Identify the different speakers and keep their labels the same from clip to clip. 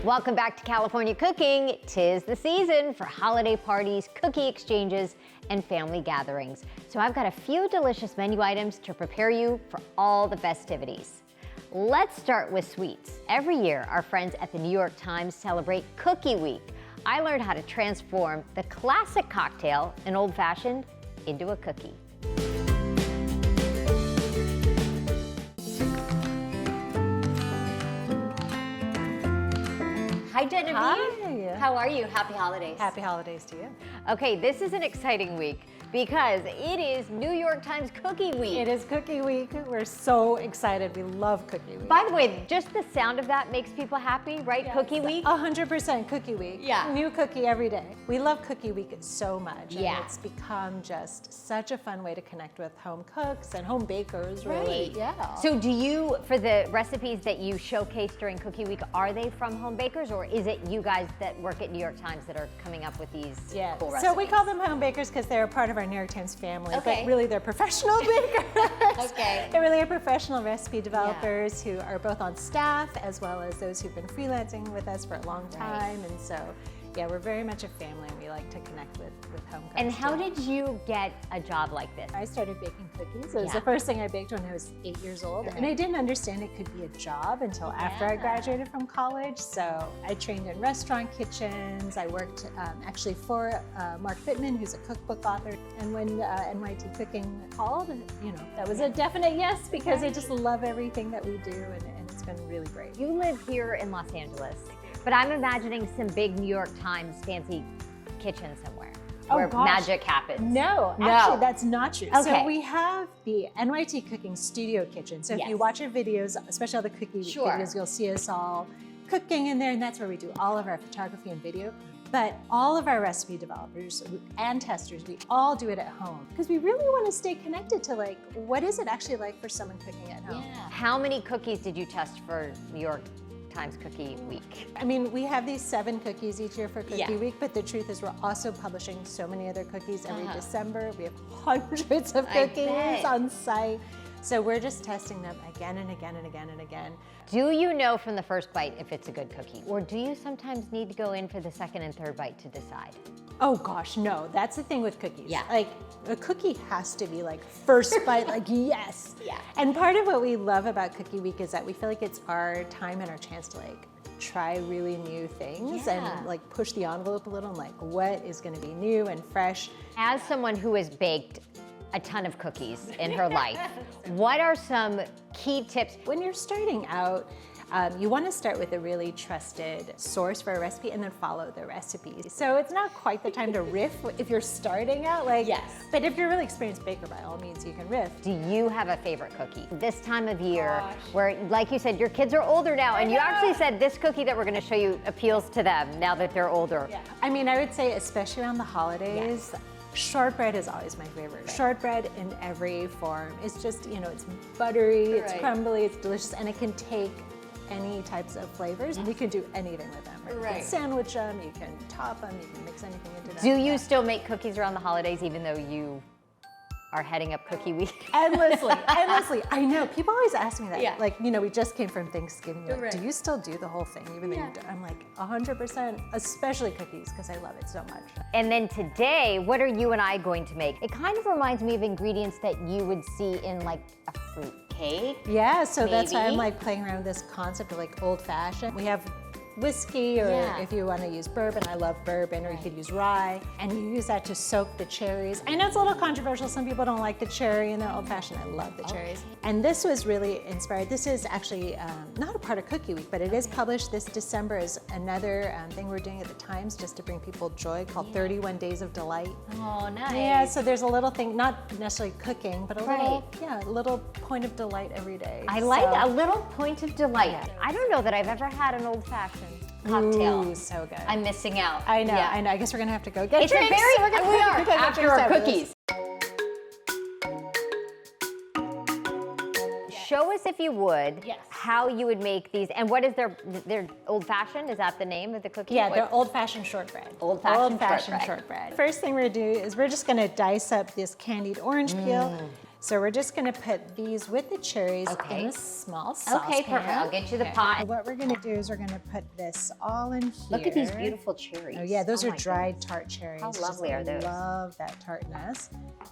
Speaker 1: Welcome back to California Cooking. 'Tis the season for holiday parties, cookie exchanges, and family gatherings. So I've got a few delicious menu items to prepare you for all the festivities. Let's start with sweets. Every year, our friends at the New York Times celebrate Cookie Week. I learned how to transform the classic cocktail, an old-fashioned, into a cookie. Hi, Genevieve.
Speaker 2: Hi.
Speaker 1: How are you? Happy holidays.
Speaker 2: Happy holidays to you.
Speaker 1: Okay, this is an exciting week because it is New York Times Cookie Week.
Speaker 2: It is Cookie Week. We're so excited. We love Cookie Week.
Speaker 1: By the way, just the sound of that makes people happy, right?
Speaker 2: Yes.
Speaker 1: Cookie Week?
Speaker 2: 100% Cookie Week.
Speaker 1: Yeah.
Speaker 2: New cookie every day. We love Cookie Week so much.
Speaker 1: Yeah.
Speaker 2: And it's become just such a fun way to connect with home cooks and home bakers, really.
Speaker 1: Right.
Speaker 2: Yeah.
Speaker 1: So do you, for the recipes that you showcase during Cookie Week, are they from home bakers or is it you guys that work at New York Times that are coming up with these cool recipes?
Speaker 2: So we call them home bakers because they're a part of our New York Times family,
Speaker 1: Okay.
Speaker 2: but really they're professional bakers.
Speaker 1: Okay.
Speaker 2: They really are professional recipe developers who are both on staff as well as those who've been freelancing with us for a long time. And so, yeah, we're very much a family and we like to connect with home cooks.
Speaker 1: And how
Speaker 2: too.
Speaker 1: did you get a job like this?
Speaker 2: I started baking cookies. It was
Speaker 1: Yeah.
Speaker 2: the first thing I baked when I was 8 years old. And I didn't understand it could be a job until after I graduated from college. So I trained in restaurant kitchens. I worked actually for Mark Bittman, who's a cookbook author. And when NYT Cooking called, you know, that was a definite yes because I just love everything that we do and it's been really great.
Speaker 1: You live here in Los Angeles, but I'm imagining some big New York Times fancy kitchen somewhere where magic happens.
Speaker 2: No,
Speaker 1: No.
Speaker 2: actually that's not true.
Speaker 1: Okay.
Speaker 2: So we have the NYT Cooking Studio Kitchen. So if you watch our videos, especially all the Cookie Week videos, you'll see us all cooking in there, and that's where we do all of our photography and video. But all of our recipe developers and testers, we all do it at home because we really want to stay connected to like, what is it actually like for someone cooking at home?
Speaker 1: Yeah. How many cookies did you test for New York Times Cookie Week?
Speaker 2: I mean, we have these 7 cookies each year for Cookie Week, but the truth is we're also publishing so many other cookies every December. We have hundreds of cookies on site. So we're just testing them again and again and again and again.
Speaker 1: Do you know from the first bite if it's a good cookie? Or do you sometimes need to go in for the second and third bite to decide?
Speaker 2: Oh gosh, no, that's the thing with cookies.
Speaker 1: Yeah.
Speaker 2: Like a cookie has to be like first bite, like yes.
Speaker 1: Yeah.
Speaker 2: And part of what we love about Cookie Week is that we feel like it's our time and our chance to like try really new things and like push the envelope a little and like what is gonna be new and fresh.
Speaker 1: As someone who has baked a ton of cookies in her life, what are some key tips?
Speaker 2: When you're starting out, you want to start with a really trusted source for a recipe and then follow the recipe. So it's not quite the time to riff if you're starting out, like, but if you're a really experienced baker, by all means, you can riff.
Speaker 1: Do you have a favorite cookie? This time of year, where, like you said, your kids are older now, and you actually said this cookie that we're gonna show you appeals to them now that they're older.
Speaker 2: Yeah. I mean, I would say, especially around the holidays, shortbread is always my favorite. Shortbread in every form. It's just, you know, it's buttery, it's crumbly, it's delicious, and it can take any types of flavors. You can do anything with them. Right? You can sandwich them, you can top them, you can mix anything into them.
Speaker 1: Do you still make cookies around the holidays even though you are heading up Cookie Week?
Speaker 2: Endlessly, endlessly. I know, people always ask me that. Like, you know, we just came from Thanksgiving. Like, do you still do the whole thing even though you don't? I'm like, 100%, especially cookies, because I love it so much.
Speaker 1: And then today, what are you and I going to make? It kind of reminds me of ingredients that you would see in like a fruit cake.
Speaker 2: Yeah, so that's why I'm like playing around with this concept of like old fashioned. We have whiskey, or if you want to use bourbon, I love bourbon, or you could use rye, and you use that to soak the cherries. I know it's a little controversial, some people don't like the cherry in their old fashioned. I love the cherries. And this was really inspired. This is actually not a part of Cookie Week, but it is published this December as another thing we're doing at the Times just to bring people joy called 31 Days of Delight.
Speaker 1: Oh, nice.
Speaker 2: Yeah, so there's a little thing, not necessarily cooking, but a little point of delight every day.
Speaker 1: I like a little point of delight. I don't know that I've ever had an old fashioned cocktail.
Speaker 2: Ooh, so good.
Speaker 1: I'm missing out.
Speaker 2: I know, I know. I guess we're gonna have to go get
Speaker 1: It's
Speaker 2: drinks.
Speaker 1: we are after our cookies. Show us, if you would, how you would make these, and what is their old-fashioned? Is that the name of the cookie?
Speaker 2: Yeah, they're old-fashioned shortbread.
Speaker 1: Old-fashioned shortbread.
Speaker 2: First thing we're gonna do is we're just gonna dice up this candied orange peel. So we're just gonna put these with the cherries in a small saucepan.
Speaker 1: Okay, perfect. I'll get you the pot.
Speaker 2: So what we're gonna do is we're gonna put this all in here.
Speaker 1: Look at these beautiful cherries.
Speaker 2: Oh yeah, those are dried tart cherries.
Speaker 1: How lovely are those?
Speaker 2: I love that tartness.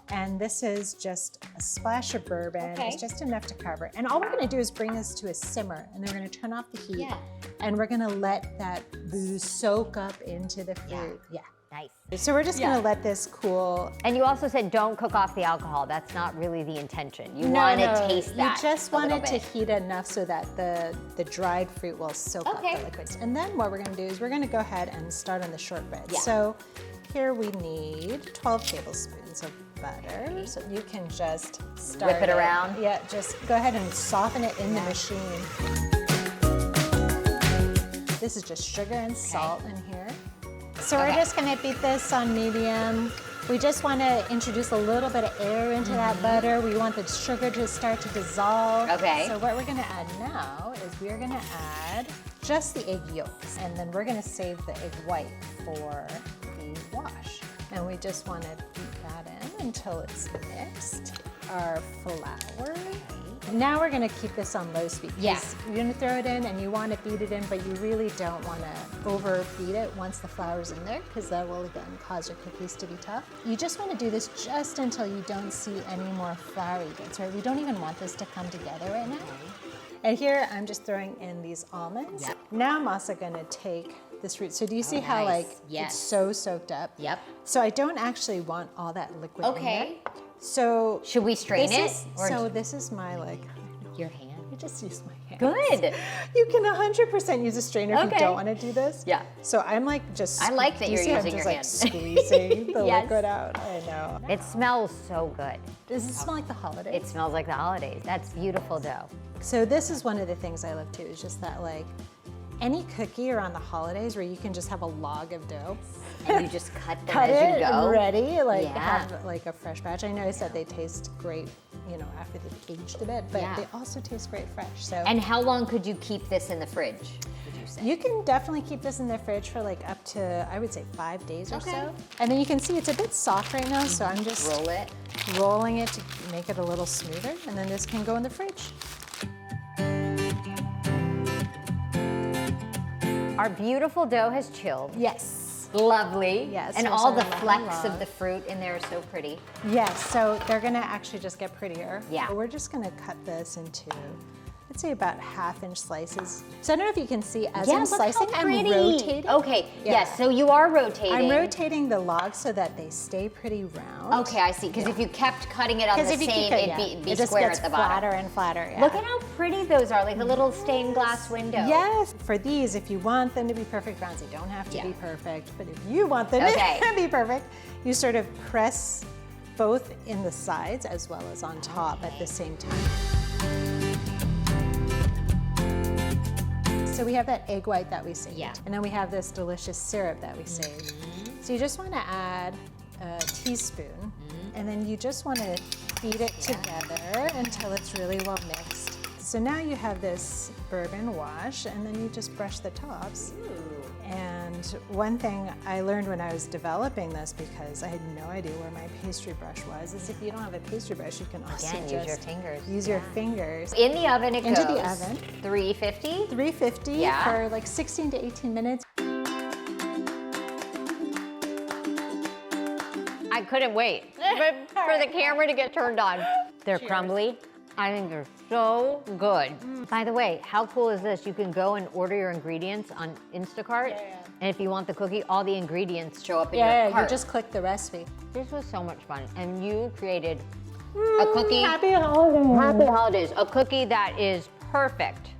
Speaker 2: And this is just a splash of bourbon. It's just enough to cover. And all we're gonna do is bring this to a simmer, and then we're gonna turn off the heat.
Speaker 1: Yeah.
Speaker 2: And we're gonna let that booze soak up into the fruit. Yeah.
Speaker 1: Nice.
Speaker 2: So we're just gonna let this cool.
Speaker 1: And you also said don't cook off the alcohol. That's not really the intention. You want to taste that.
Speaker 2: You just want it to heat enough so that the dried fruit will soak up the liquids. And then what we're gonna do is we're gonna go ahead and start on the shortbread.
Speaker 1: Yeah.
Speaker 2: So here we need 12 tablespoons of butter. So you can just start
Speaker 1: whip it around.
Speaker 2: Yeah, just go ahead and soften it in the machine. This is just sugar and salt in here. So we're just gonna beat this on medium. We just wanna introduce a little bit of air into that butter. We want the sugar to start to dissolve.
Speaker 1: Okay.
Speaker 2: So what we're gonna add now is we're gonna add just the egg yolks, and then we're gonna save the egg white for the wash. And we just wanna beat that in until it's mixed. Our flour. Now we're gonna keep this on low speed.
Speaker 1: Yeah.
Speaker 2: You're gonna throw it in and you wanna beat it in, but you really don't wanna overbeat it once the flour's in there, because that will again cause your cookies to be tough. You just wanna do this just until you don't see any more floury bits, right? We don't even want this to come together right now. And here I'm just throwing in these almonds.
Speaker 1: Yep.
Speaker 2: Now I'm also gonna take this fruit. So do you see how like it's so soaked up?
Speaker 1: Yep.
Speaker 2: So I don't actually want all that liquid in there. So
Speaker 1: should we strain it?
Speaker 2: So this is my
Speaker 1: your hand.
Speaker 2: I just use my hand.
Speaker 1: Good.
Speaker 2: You can 100% use a strainer if you don't want to do this.
Speaker 1: Yeah.
Speaker 2: So I'm like just.
Speaker 1: I like that you're using your hand.
Speaker 2: Squeezing the liquid out. I know.
Speaker 1: It smells so good.
Speaker 2: Does it smell like the holidays?
Speaker 1: It smells like the holidays. That's beautiful dough.
Speaker 2: So this is one of the things I love too, is just that like any cookie around the holidays where you can just have a log of dough.
Speaker 1: And you just cut them as you go.
Speaker 2: Ready, like have like a fresh batch. I know I said they taste great, you know, after they've aged a bit, but they also taste great fresh. So.
Speaker 1: And how long could you keep this in the fridge, would you say?
Speaker 2: You can definitely keep this in the fridge for like up to, I would say 5 days or so. And then you can see it's a bit soft right now, so I'm just rolling it to make it a little smoother, and then this can go in the fridge.
Speaker 1: Our beautiful dough has chilled.
Speaker 2: Yes.
Speaker 1: Lovely.
Speaker 2: Yes.
Speaker 1: And all the flecks of the fruit in there are so pretty.
Speaker 2: Yes, so they're gonna actually just get prettier.
Speaker 1: Yeah.
Speaker 2: So we're just gonna cut this into, I'd say about 1/2-inch slices. So I don't know if you can see, as I'm slicing, I'm rotating.
Speaker 1: Okay, yes, so you are rotating.
Speaker 2: I'm rotating the logs so that they stay pretty round.
Speaker 1: Okay, I see, because if you kept cutting it on the same, it'd be square at the bottom.
Speaker 2: Flatter and flatter,
Speaker 1: Look at how pretty those are, like a little stained glass window.
Speaker 2: Yes, for these, if you want them to be perfect rounds, they don't have to be perfect, but if you want them to be perfect, you sort of press both in the sides as well as on top at the same time. So we have that egg white that we saved, and then we have this delicious syrup that we saved. So you just want to add a teaspoon, and then you just want to beat it together until it's really well mixed. So now you have this bourbon wash, and then you just brush the tops. And one thing I learned when I was developing this, because I had no idea where my pastry brush was, is if you don't have a pastry brush, you can also
Speaker 1: use your fingers.
Speaker 2: Use your fingers.
Speaker 1: In the oven it goes.
Speaker 2: Into the oven.
Speaker 1: 350?
Speaker 2: 350 for like 16 to 18 minutes.
Speaker 1: I couldn't wait for the camera to get turned on. They're crumbly. I think they're so good. By the way, how cool is this? You can go and order your ingredients on Instacart, and if you want the cookie, all the ingredients show up in your cart.
Speaker 2: Yeah, you just click the recipe.
Speaker 1: This was so much fun, and you created a cookie.
Speaker 2: Happy holidays.
Speaker 1: Happy holidays. A cookie that is perfect.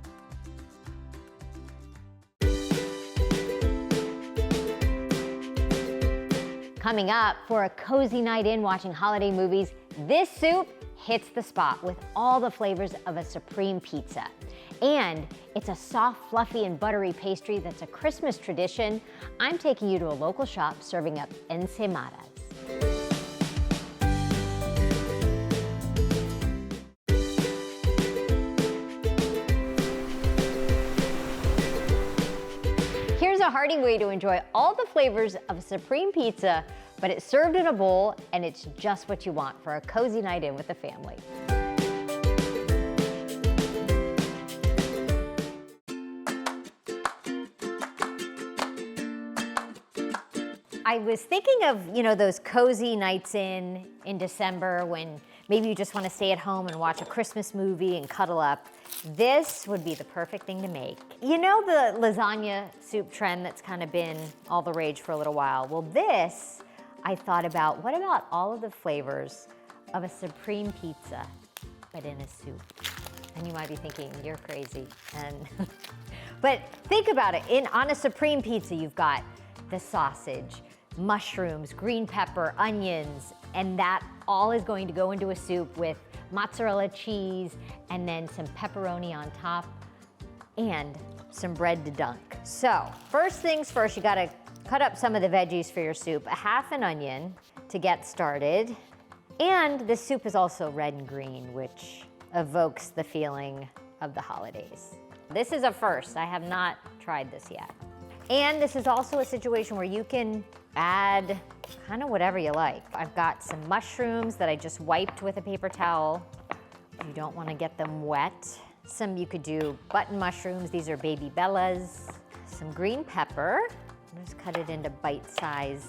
Speaker 1: Coming up, for a cozy night in watching holiday movies, this soup hits the spot with all the flavors of a supreme pizza. And it's a soft, fluffy, and buttery pastry that's a Christmas tradition. I'm taking you to a local shop serving up Ensaymadas. Here's a hearty way to enjoy all the flavors of a supreme pizza but it's served in a bowl and it's just what you want for a cozy night in with the family. I was thinking of, those cozy nights in December when maybe you just want to stay at home and watch a Christmas movie and cuddle up. This would be the perfect thing to make. You know the lasagna soup trend that's kind of been all the rage for a little while? Well, this, I thought about, what about all of the flavors of a supreme pizza, but in a soup? And you might be thinking, you're crazy. But think about it, on a supreme pizza, you've got the sausage, mushrooms, green pepper, onions, and that all is going to go into a soup with mozzarella cheese and then some pepperoni on top and some bread to dunk. So first things first, you gotta cut up some of the veggies for your soup, a half an onion to get started. And this soup is also red and green, which evokes the feeling of the holidays. This is a first, I have not tried this yet. And this is also a situation where you can add kind of whatever you like. I've got some mushrooms that I just wiped with a paper towel. You don't want to get them wet. You could do button mushrooms. These are baby bellas. Some green pepper. Just cut it into bite-sized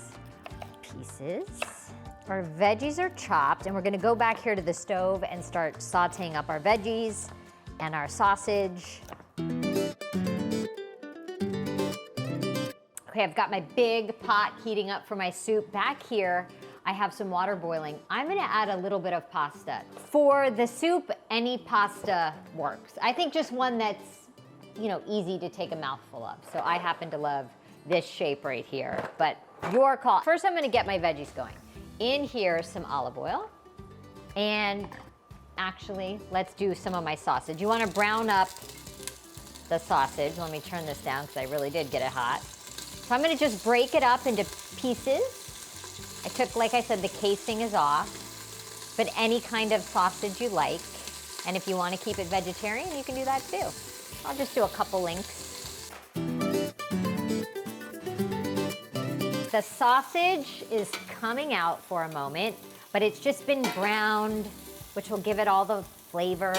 Speaker 1: pieces. Our veggies are chopped, and we're gonna go back here to the stove and start sauteing up our veggies and our sausage. Okay, I've got my big pot heating up for my soup. Back here, I have some water boiling. I'm gonna add a little bit of pasta. For the soup, any pasta works. I think just one that's, easy to take a mouthful of. So I happen to love this shape right here, but your call. First, I'm gonna get my veggies going. In here, some olive oil. And actually, let's do some of my sausage. You wanna brown up the sausage. Let me turn this down because I really did get it hot. So I'm gonna just break it up into pieces. I took, like I said, the casing is off, but any kind of sausage you like. And if you wanna keep it vegetarian, you can do that too. I'll just do a couple links. The sausage is coming out for a moment, but it's just been browned, which will give it all the flavor.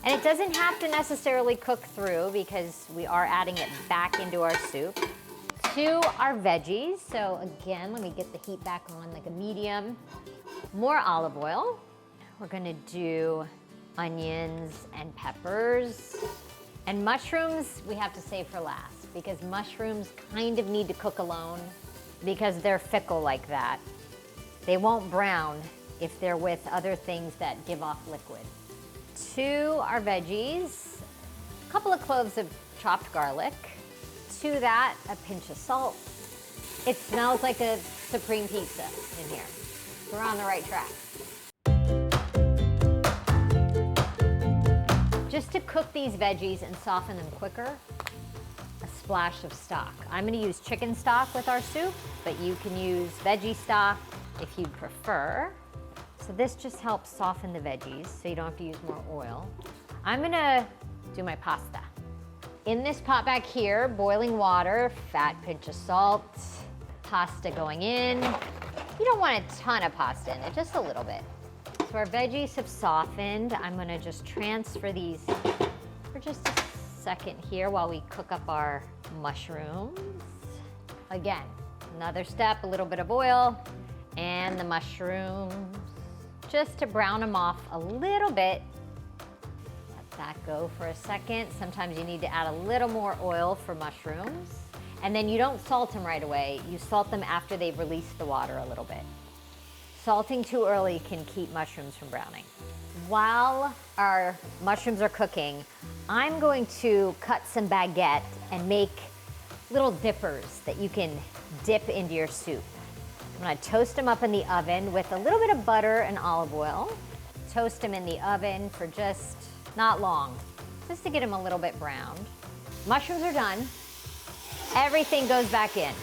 Speaker 1: And it doesn't have to necessarily cook through because we are adding it back into our soup. To our veggies, so again, let me get the heat back on like a medium. More olive oil. We're gonna do onions and peppers. And mushrooms, we have to save for last because mushrooms kind of need to cook alone because they're fickle like that. They won't brown if they're with other things that give off liquid. To our veggies, a couple of cloves of chopped garlic. To that, a pinch of salt. It smells like a supreme pizza in here. We're on the right track. Just to cook these veggies and soften them quicker, a splash of stock. I'm gonna use chicken stock with our soup, but you can use veggie stock if you prefer. So this just helps soften the veggies so you don't have to use more oil. I'm gonna do my pasta. In this pot back here, boiling water, fat pinch of salt, pasta going in. You don't want a ton of pasta in it, just a little bit. So our veggies have softened. I'm gonna just transfer these for just a second here while we cook up our mushrooms. Again, another step, a little bit of oil and the mushrooms, just to brown them off a little bit. Let that go for a second. Sometimes you need to add a little more oil for mushrooms. And then you don't salt them right away. You salt them after they've released the water a little bit. Salting too early can keep mushrooms from browning. While our mushrooms are cooking, I'm going to cut some baguette and make little dippers that you can dip into your soup. I'm gonna toast them up in the oven with a little bit of butter and olive oil. Toast them in the oven for just not long, just to get them a little bit browned. Mushrooms are done. Everything goes back in.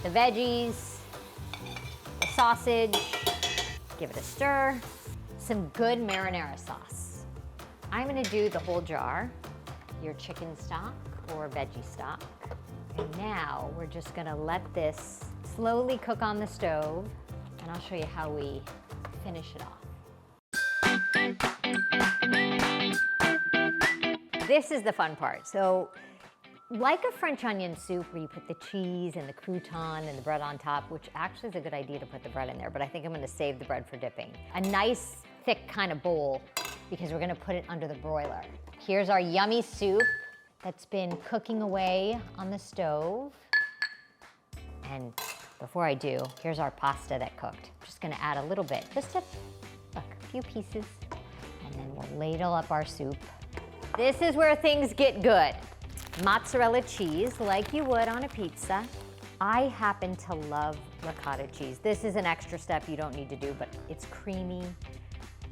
Speaker 1: The veggies, the sausage, give it a stir. Some good marinara sauce. I'm gonna do the whole jar, your chicken stock or veggie stock. And now we're just gonna let this slowly cook on the stove, and I'll show you how we finish it off. This is the fun part. So, like a French onion soup where you put the cheese and the crouton and the bread on top, which actually is a good idea to put the bread in there, but I think I'm gonna save the bread for dipping. A nice, thick kind of bowl, because we're gonna put it under the broiler. Here's our yummy soup that's been cooking away on the stove. And before I do, here's our pasta that cooked. I'm just gonna add a little bit, just a few pieces, and then we'll ladle up our soup. This is where things get good. Mozzarella cheese, like you would on a pizza. I happen to love ricotta cheese. This is an extra step you don't need to do, but it's creamy.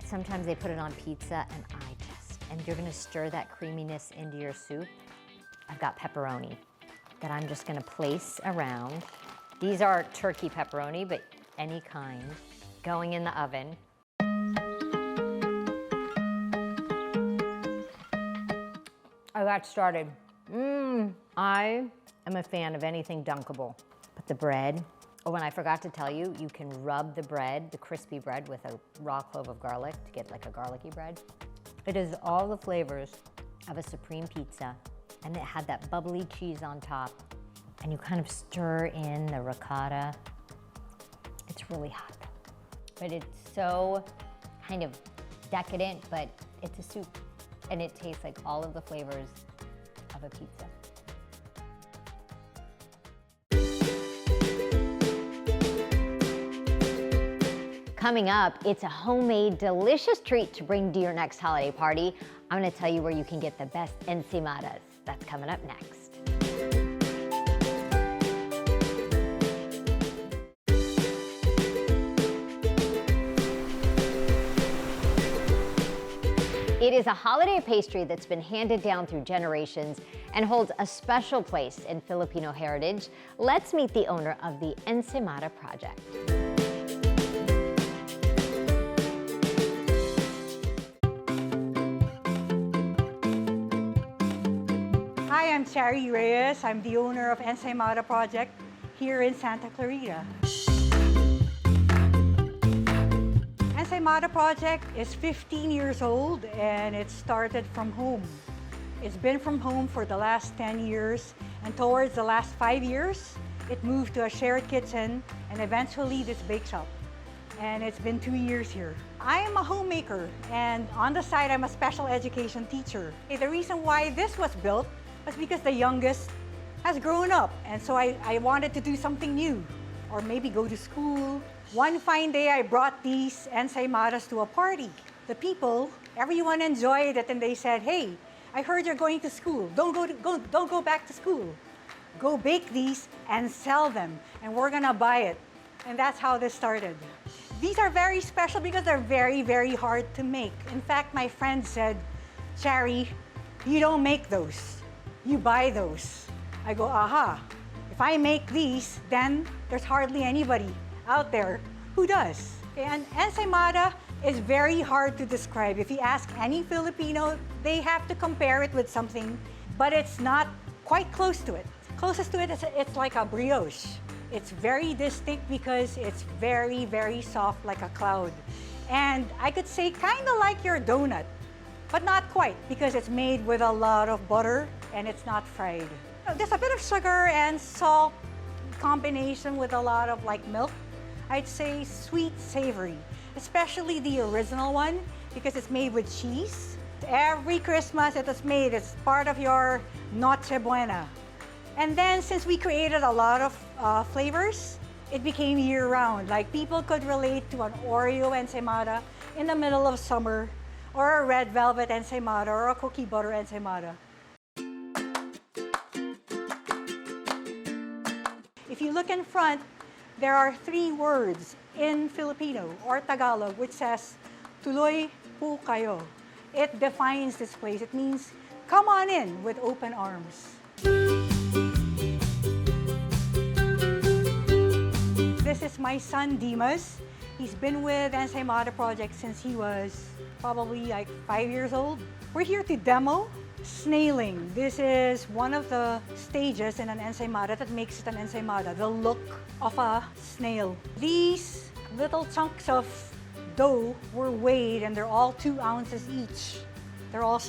Speaker 1: Sometimes they put it on pizza, and you're gonna stir that creaminess into your soup. I've got pepperoni that I'm just gonna place around. These are turkey pepperoni, but any kind, going in the oven. I got started. I am a fan of anything dunkable. But the bread, oh, and I forgot to tell you, you can rub the bread, the crispy bread, with a raw clove of garlic to get like a garlicky bread. It is all the flavors of a supreme pizza, and it had that bubbly cheese on top, and you kind of stir in the ricotta. It's really hot, but it's so kind of decadent, but it's a soup, and it tastes like all of the flavors of a pizza. Coming up, it's a homemade, delicious treat to bring to your next holiday party. I'm gonna tell you where you can get the best ensaymadas. That's coming up next. It is a holiday pastry that's been handed down through generations and holds a special place in Filipino heritage. Let's meet the owner of the Ensaymada project.
Speaker 3: Hi, I'm Cherry Reyes. I'm the owner of Ensaymada project here in Santa Clarita. Ensaymada project is 15 years old and it started from home. It's been from home for the last 10 years, and towards the last 5 years, it moved to a shared kitchen and eventually this bake shop. And it's been 2 years here. I am a homemaker, and on the side, I'm a special education teacher. The reason why this was built was because the youngest has grown up, and so I wanted to do something new, or maybe go to school. One fine day, I brought these ensaymadas to a party. The people, everyone enjoyed it, and they said, "Hey, I heard you're going to school. Don't go back to school. Go bake these and sell them, and we're gonna buy it." And that's how this started. These are very special because they're very, very hard to make. In fact, my friend said, "Cherry, you don't make those. You buy those." I go, aha. If I make these, then there's hardly anybody out there who does. And ensaymada is very hard to describe. If you ask any Filipino, they have to compare it with something, but it's not quite close to it. Closest to it, it's like a brioche. It's very distinct because it's very, very soft like a cloud. And I could say kind of like your donut, but not quite because it's made with a lot of butter and it's not fried. There's a bit of sugar and salt combination with a lot of like milk. I'd say sweet, savory, especially the original one because it's made with cheese. Every Christmas it was made, it's part of your Noche Buena. And then since we created a lot of flavors, it became year-round. Like people could relate to an Oreo ensaymada in the middle of summer, or a red velvet ensaymada, or a cookie butter ensaymada. If you look in front, there are 3 words in Filipino or Tagalog which says, "Tuloy po kayo." It defines this place. It means, come on in with open arms. This is my son, Dimas. He's been with Ensaymada project since he was probably like 5 years old. We're here to demo Snailing. This is one of the stages in an ensaymada that makes it an ensaymada, the look of a snail. These little chunks of dough were weighed and they're all 2 ounces each. They're all,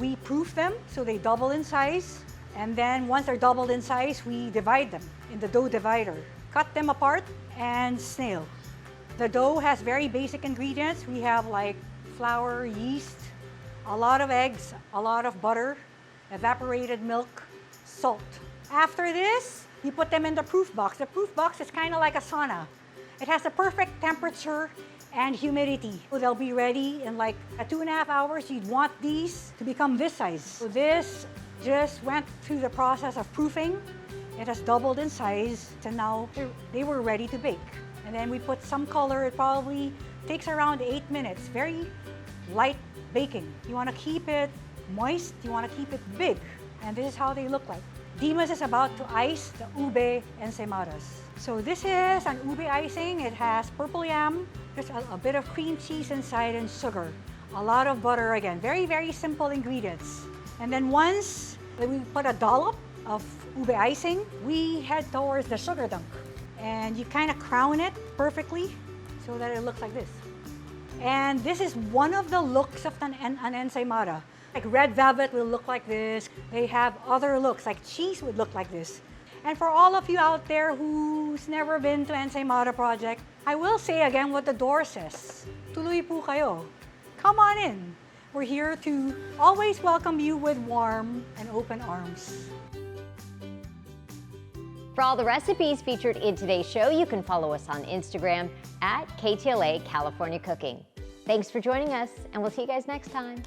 Speaker 3: we proof them so they double in size, and then once they're doubled in size, we divide them in the dough divider. Cut them apart and snail. The dough has very basic ingredients. We have like flour, yeast, a lot of eggs, a lot of butter, evaporated milk, salt. After this, you put them in the proof box. The proof box is kind of like a sauna. It has the perfect temperature and humidity. So they'll be ready in like 2.5 hours. You'd want these to become this size. So this just went through the process of proofing. It has doubled in size, and now they were ready to bake. And then we put some color. It probably takes around 8 minutes. Very light baking. You want to keep it moist. You want to keep it big. And this is how they look like. Dimas is about to ice the ube ensaymadas. So this is an ube icing. It has purple yam. There's a bit of cream cheese inside and sugar. A lot of butter again. Very, very simple ingredients. And then once we put a dollop of ube icing, we head towards the sugar dunk. And you kind of crown it perfectly so that it looks like this. And this is one of the looks of an ensaymada. Like red velvet will look like this. They have other looks, like cheese would look like this. And for all of you out there who's never been to Ensaymada Project, I will say again what the door says. Tuloy po kayo. Come on in. We're here to always welcome you with warm and open arms.
Speaker 1: For all the recipes featured in today's show, you can follow us on Instagram at KTLA California Cooking. Thanks for joining us, and we'll see you guys next time.